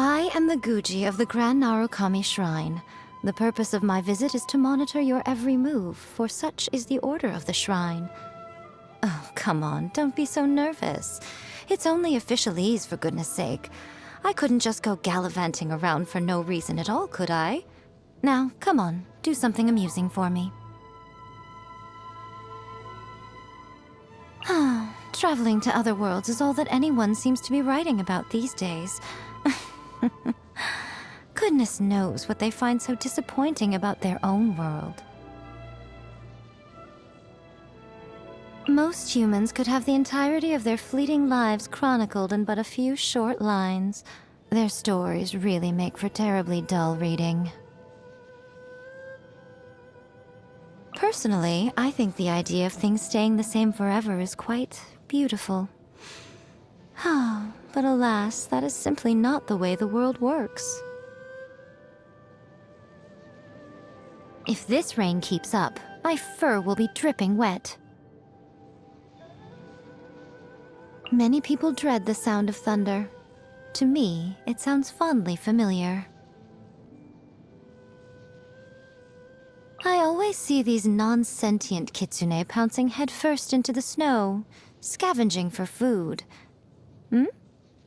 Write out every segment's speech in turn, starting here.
I am the Guji of the Grand Narukami Shrine. The purpose of my visit is to monitor your every move, for such is the order of the shrine. Oh, come on, don't be so nervous. It's only officialese, for goodness sake. I couldn't just go gallivanting around for no reason at all, could I? Now, come on, do something amusing for me. Traveling to other worlds is all that anyone seems to be writing about these days. Goodness knows what they find so disappointing about their own world. Most humans could have the entirety of their fleeting lives chronicled in but a few short lines. Their stories really make for terribly dull reading. Personally, I think the idea of things staying the same forever is quite beautiful. But alas, that is simply not the way the world works. If this rain keeps up, my fur will be dripping wet. Many people dread the sound of thunder. To me, it sounds fondly familiar. I always see these non-sentient kitsune pouncing headfirst into the snow, scavenging for food.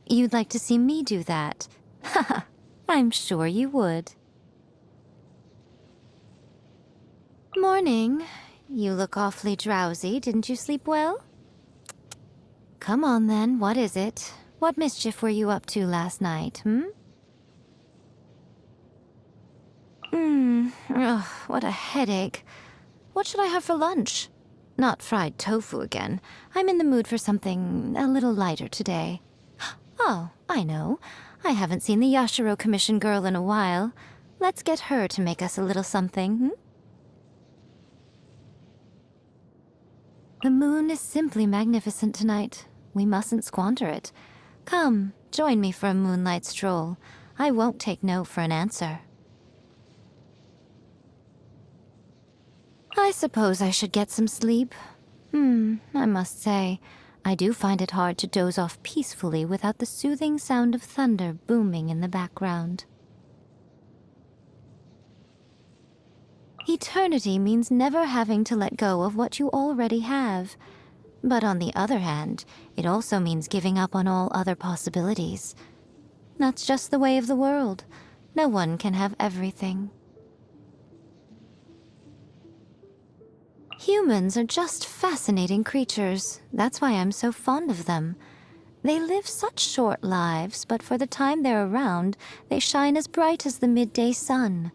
You'd like to see me do that? Haha, I'm sure you would. Morning. You look awfully drowsy. Didn't you sleep well? Come on then, what is it? What mischief were you up to last night, Ugh, what a headache. What should I have for lunch? Not fried tofu again. I'm in the mood for something a little lighter today. Oh, I know. I haven't seen the Yashiro Commission girl in a while. Let's get her to make us a little something, The moon is simply magnificent tonight. We mustn't squander it. Come, join me for a moonlight stroll. I won't take no for an answer. I suppose I should get some sleep. I must say, I do find it hard to doze off peacefully without the soothing sound of thunder booming in the background. Eternity means never having to let go of what you already have. But on the other hand, it also means giving up on all other possibilities. That's just the way of the world. No one can have everything. Humans are just fascinating creatures. That's why I'm so fond of them. They live such short lives, but for the time they're around, they shine as bright as the midday sun.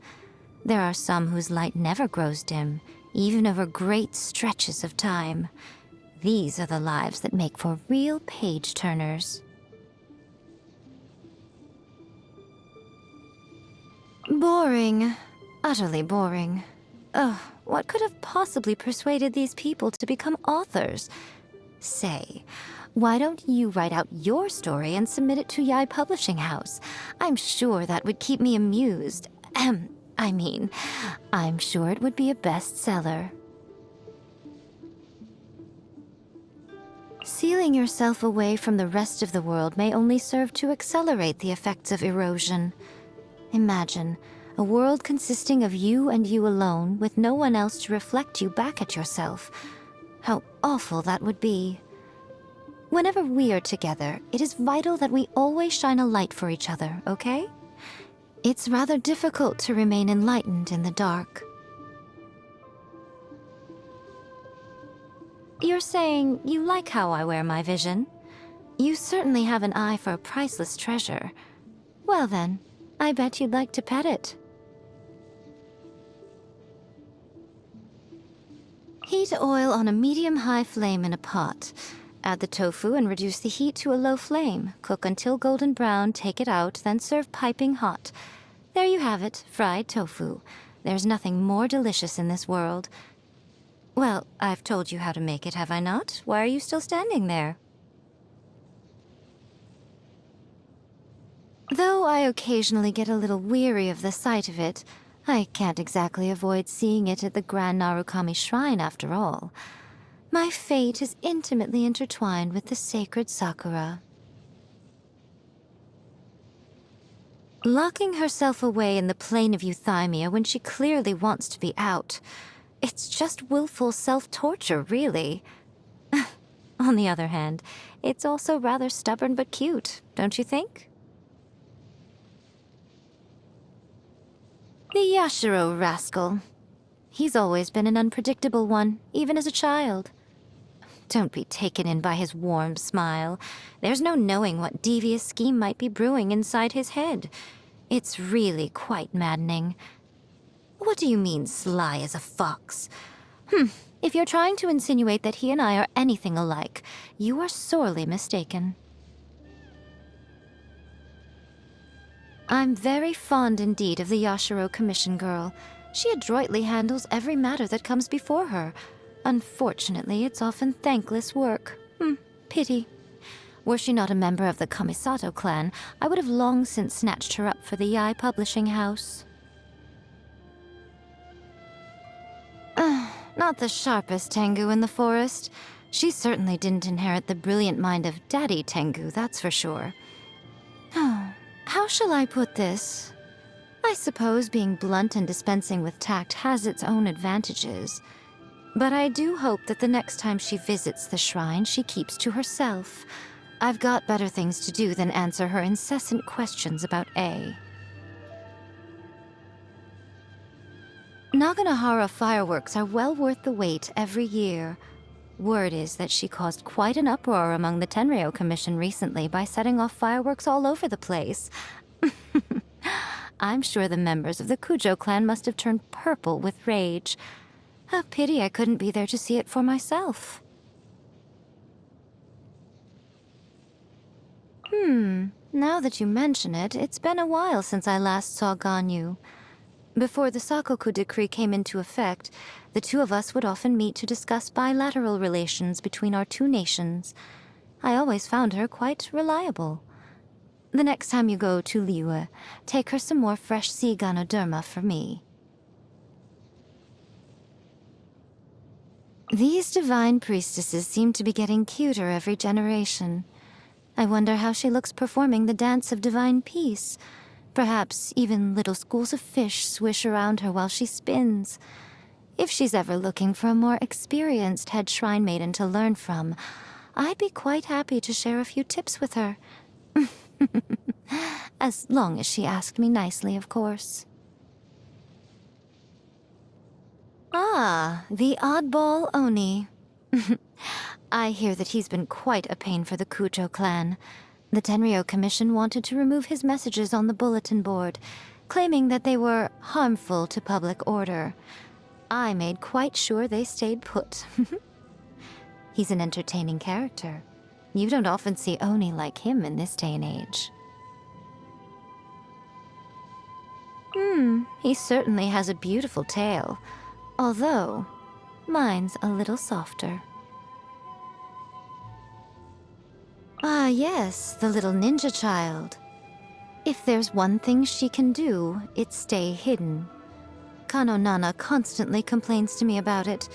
There are some whose light never grows dim, even over great stretches of time. These are the lives that make for real page-turners. Boring. Utterly boring. Ugh, what could have possibly persuaded these people to become authors? Say, why don't you write out your story and submit it to Yai Publishing House? I'm sure that would keep me amused. I'm sure it would be a bestseller. Sealing yourself away from the rest of the world may only serve to accelerate the effects of erosion. Imagine a world consisting of you and you alone, with no one else to reflect you back at yourself. How awful that would be. Whenever we are together, it is vital that we always shine a light for each other, okay? It's rather difficult to remain enlightened in the dark. You're saying you like how I wear my vision? You certainly have an eye for a priceless treasure. Well then, I bet you'd like to pet it. Heat oil on a medium-high flame in a pot. Add the tofu and reduce the heat to a low flame. Cook until golden brown, take it out, then serve piping hot. There you have it, fried tofu. There's nothing more delicious in this world. Well, I've told you how to make it, have I not? Why are you still standing there? Though I occasionally get a little weary of the sight of it, I can't exactly avoid seeing it at the Grand Narukami Shrine after all. My fate is intimately intertwined with the sacred sakura. Locking herself away in the plane of euthymia when she clearly wants to be out. It's just willful self-torture, really. On the other hand, it's also rather stubborn but cute, don't you think? The Yashiro rascal. He's always been an unpredictable one, even as a child. Don't be taken in by his warm smile. There's no knowing what devious scheme might be brewing inside his head. It's really quite maddening. What do you mean, sly as a fox? If you're trying to insinuate that he and I are anything alike, you are sorely mistaken. I'm very fond indeed of the Yashiro Commission girl. She adroitly handles every matter that comes before her. Unfortunately, it's often thankless work. Pity. Were she not a member of the Kamisato clan, I would have long since snatched her up for the Yai publishing house. Not the sharpest Tengu in the forest. She certainly didn't inherit the brilliant mind of Daddy Tengu, that's for sure. How shall I put this? I suppose being blunt and dispensing with tact has its own advantages. But I do hope that the next time she visits the shrine, she keeps to herself. I've got better things to do than answer her incessant questions about A. Naganahara fireworks are well worth the wait every year. Word is that she caused quite an uproar among the Tenryo Commission recently by setting off fireworks all over the place. I'm sure the members of the Kujo clan must have turned purple with rage. A pity I couldn't be there to see it for myself. Now that you mention it, it's been a while since I last saw Ganyu. Before the Sakoku decree came into effect, the two of us would often meet to discuss bilateral relations between our two nations. I always found her quite reliable. The next time you go to Liyue, take her some more fresh sea ganoderma for me. These divine priestesses seem to be getting cuter every generation. I wonder how she looks performing the dance of divine peace. Perhaps even little schools of fish swish around her while she spins. If she's ever looking for a more experienced head shrine maiden to learn from, I'd be quite happy to share a few tips with her. As long as she asked me nicely, of course. Ah, the oddball Oni. I hear that he's been quite a pain for the Kujo clan. The Tenryo Commission wanted to remove his messages on the bulletin board, claiming that they were harmful to public order. I made quite sure they stayed put. He's an entertaining character. You don't often see Oni like him in this day and age. He certainly has a beautiful tail, although mine's a little softer. Ah, yes, the little ninja child. If there's one thing she can do, it's stay hidden. Kano Nana constantly complains to me about it.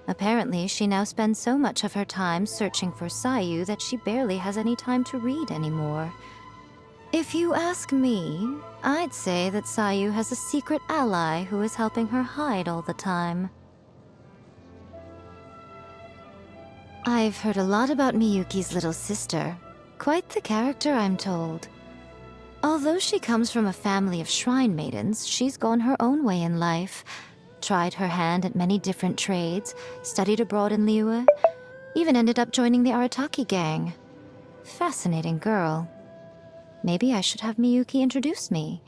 Apparently, she now spends so much of her time searching for Sayu that she barely has any time to read anymore. If you ask me, I'd say that Sayu has a secret ally who is helping her hide all the time. I've heard a lot about Miyuki's little sister. Quite the character, I'm told. Although she comes from a family of shrine maidens, she's gone her own way in life. Tried her hand at many different trades, studied abroad in Liyue, even ended up joining the Arataki gang. Fascinating girl. Maybe I should have Miyuki introduce me.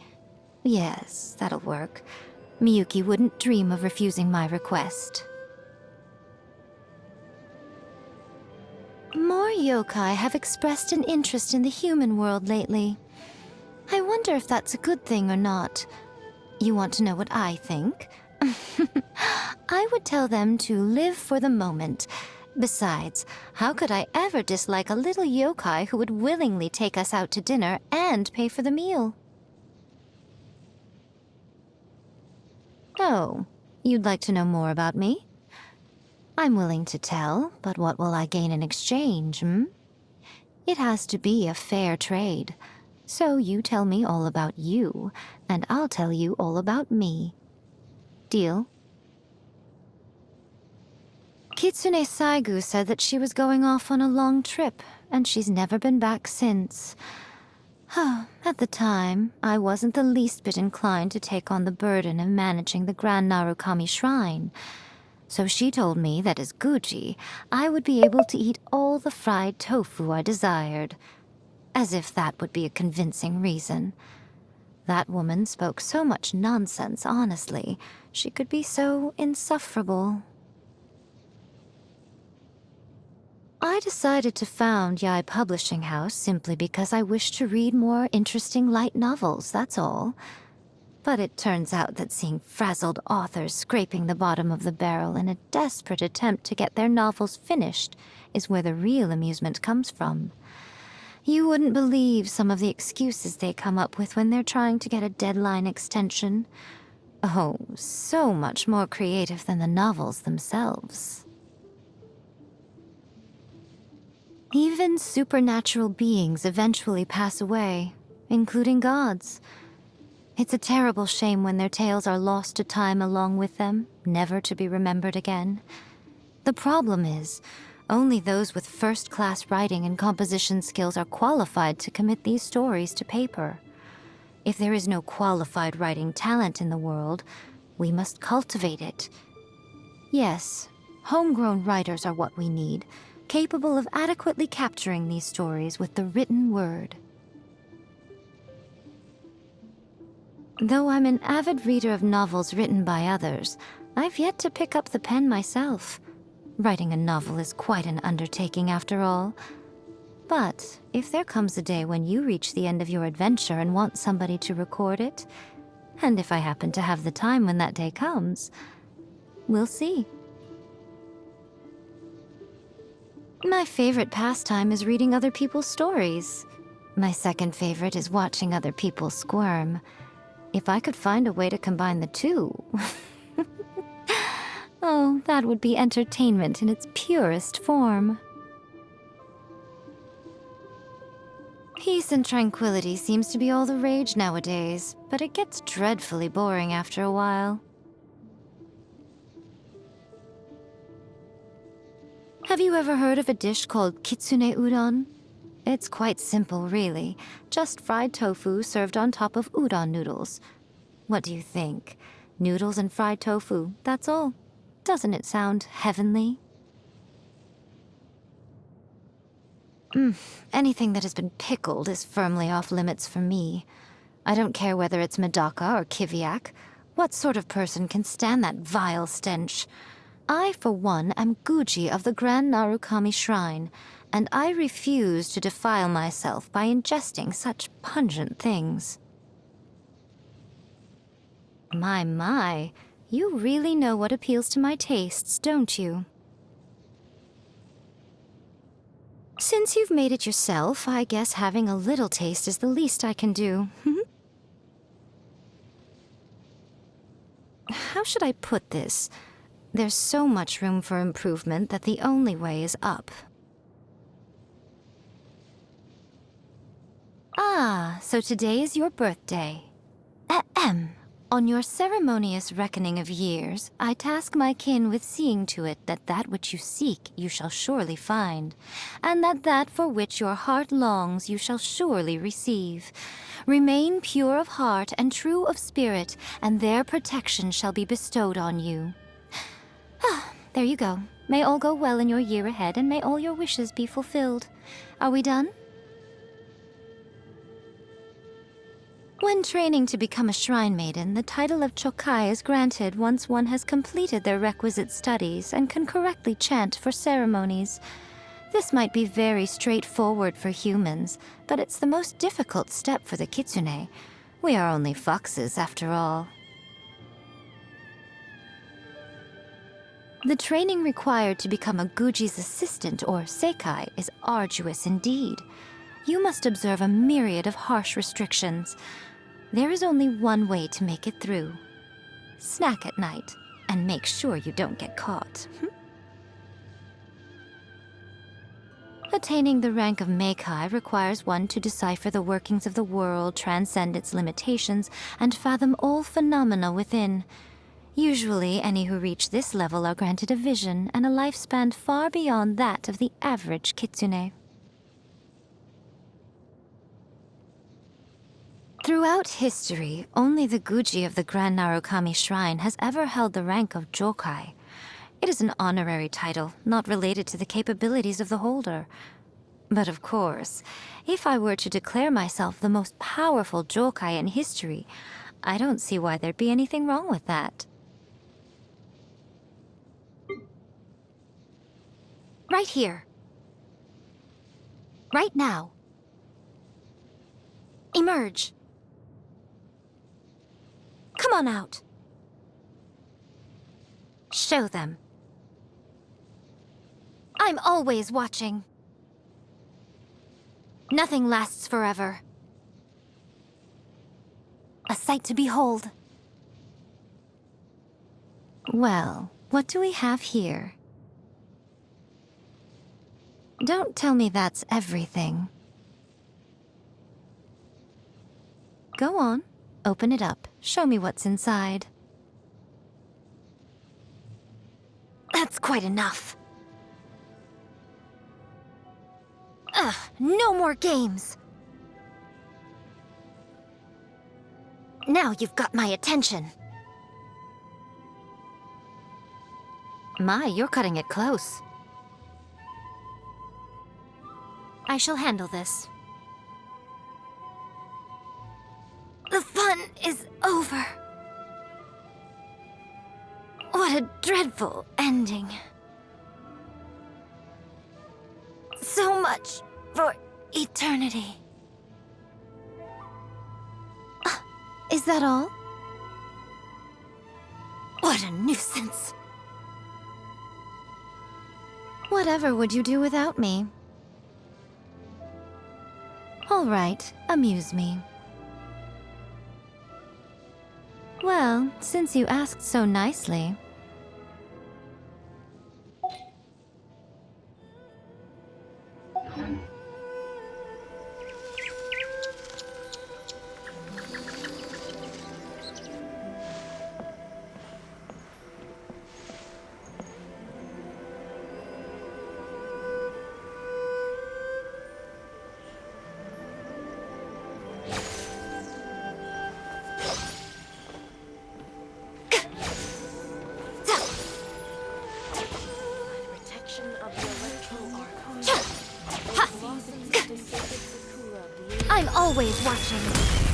Yes, that'll work. Miyuki wouldn't dream of refusing my request. More yokai have expressed an interest in the human world lately. I wonder if that's a good thing or not. You want to know what I think? I would tell them to live for the moment. Besides, how could I ever dislike a little yokai who would willingly take us out to dinner and pay for the meal? Oh, you'd like to know more about me? I'm willing to tell, but what will I gain in exchange, It has to be a fair trade. So you tell me all about you, and I'll tell you all about me. Deal? Kitsune Saigu said that she was going off on a long trip, and she's never been back since. At the time, I wasn't the least bit inclined to take on the burden of managing the Grand Narukami Shrine. So she told me that as Guji, I would be able to eat all the fried tofu I desired. As if that would be a convincing reason. That woman spoke so much nonsense, honestly. She could be so insufferable. I decided to found Yai Publishing House simply because I wished to read more interesting light novels, that's all. But it turns out that seeing frazzled authors scraping the bottom of the barrel in a desperate attempt to get their novels finished is where the real amusement comes from. You wouldn't believe some of the excuses they come up with when they're trying to get a deadline extension. Oh, so much more creative than the novels themselves. Even supernatural beings eventually pass away, including gods. It's a terrible shame when their tales are lost to time along with them, never to be remembered again. The problem is, only those with first-class writing and composition skills are qualified to commit these stories to paper. If there is no qualified writing talent in the world, we must cultivate it. Yes, homegrown writers are what we need, capable of adequately capturing these stories with the written word. Though I'm an avid reader of novels written by others, I've yet to pick up the pen myself. Writing a novel is quite an undertaking after all. But if there comes a day when you reach the end of your adventure and want somebody to record it, and if I happen to have the time when that day comes, we'll see. My favorite pastime is reading other people's stories. My second favorite is watching other people squirm. If I could find a way to combine the two... Oh, that would be entertainment in its purest form. Peace and tranquility seems to be all the rage nowadays, but it gets dreadfully boring after a while. Have you ever heard of a dish called kitsune udon? It's quite simple, really. Just fried tofu served on top of udon noodles. What do you think? Noodles and fried tofu, that's all. Doesn't it sound heavenly? Anything that has been pickled is firmly off limits for me. I don't care whether it's medaka or kiviak. What sort of person can stand that vile stench? I, for one, am Guji of the Grand Narukami Shrine, and I refuse to defile myself by ingesting such pungent things. My, you really know what appeals to my tastes, don't you? Since you've made it yourself, I guess having a little taste is the least I can do. How should I put this? There's so much room for improvement that the only way is up. Ah, so today is your birthday. Ahem. On your ceremonious reckoning of years, I task my kin with seeing to it that that which you seek you shall surely find, and that that for which your heart longs you shall surely receive. Remain pure of heart and true of spirit, and their protection shall be bestowed on you. There you go. May all go well in your year ahead, and may all your wishes be fulfilled. Are we done? When training to become a shrine maiden, the title of Chokai is granted once one has completed their requisite studies and can correctly chant for ceremonies. This might be very straightforward for humans, but it's the most difficult step for the kitsune. We are only foxes, after all. The training required to become a Guji's assistant, or sekai, is arduous indeed. You must observe a myriad of harsh restrictions. There is only one way to make it through. Snack at night, and make sure you don't get caught. Attaining the rank of Meikai requires one to decipher the workings of the world, transcend its limitations, and fathom all phenomena within. Usually, any who reach this level are granted a vision and a lifespan far beyond that of the average kitsune. Throughout history, only the Guji of the Grand Narukami Shrine has ever held the rank of Jokai. It is an honorary title, not related to the capabilities of the holder. But of course, if I were to declare myself the most powerful Jokai in history, I don't see why there'd be anything wrong with that. Right here. Right now. Emerge. Come on out. Show them. I'm always watching. Nothing lasts forever. A sight to behold. Well, what do we have here? Don't tell me that's everything. Go on, open it up. Show me what's inside. That's quite enough. Ugh, no more games! Now you've got my attention. My, you're cutting it close. I shall handle this. The fun is over. What a dreadful ending. So much for eternity. Is that all? What a nuisance. Whatever would you do without me? All right, amuse me. Well, since you asked so nicely... I'm always watching.